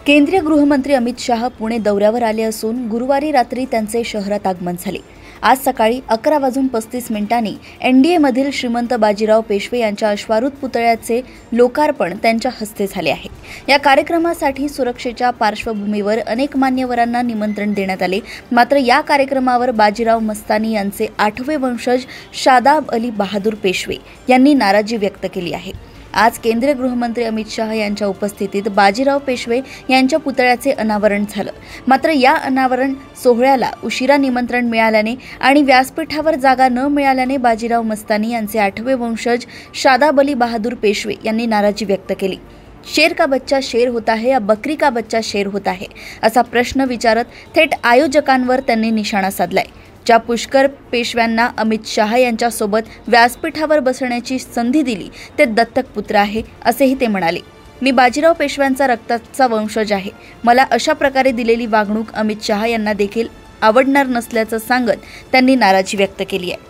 केंद्रीय गृहमंत्री अमित शाह पुणे दौऱ्यावर आले असून गुरुवारी रात्री त्यांचे शहरात आगमन झाले। आज सकाळी 11:35 एनडीएमधील श्रीमंत बाजीराव पेशवे यांच्या अश्वारूढ पुतळ्याचे लोकार्पण त्यांच्या हस्ते झाले आहे। या कार्यक्रमासाठी सुरक्षेच्या पार्श्वभूमीवर अनेक मान्यवरांना निमंत्रण देण्यात आले। मात्र या कार्यक्रमावर बाजीराव मस्तानी यांचे 8वे वंशज शादाब अली बहादूर पेशवे यांनी नाराजी व्यक्त केली आहे। आज केंद्रीय गृहमंत्री अमित शाह यांच्या उपस्थितीत बाजीराव पेशवे यांच्या पुतळ्याचे अनावरण झालं। मात्र या अनावरण सोहळ्याला उशिरा निमंत्रण मिळाल्याने आणि व्यासपीठावर जागा न मिळाल्याने बाजीराव मस्तानी यांचे 8वे वंशज शादाब अली बहादूर पेशवे यांनी नाराजी व्यक्त केली। शेर का बच्चा शेर होता है या बकरी का बच्चा शेर होता है असा प्रश्न विचारत थेट आयोजकांवर त्यांनी निशाणा साधलाय। ज्या पुष्कर पेशव्यांना अमित शाह यांच्यासोबत व्यासपीठावर बसण्याची संधी दिली ते दत्तक पुत्र आहे असेही ते म्हणाले। मी बाजीराव पेशव्यांचा रक्ताचा वंशज आहे। मला अशा प्रकारे दिलेली वागणूक अमित शाह यांना देखील आवडणार नसल्याचं सांगत त्यांनी नाराजी व्यक्त केली आहे।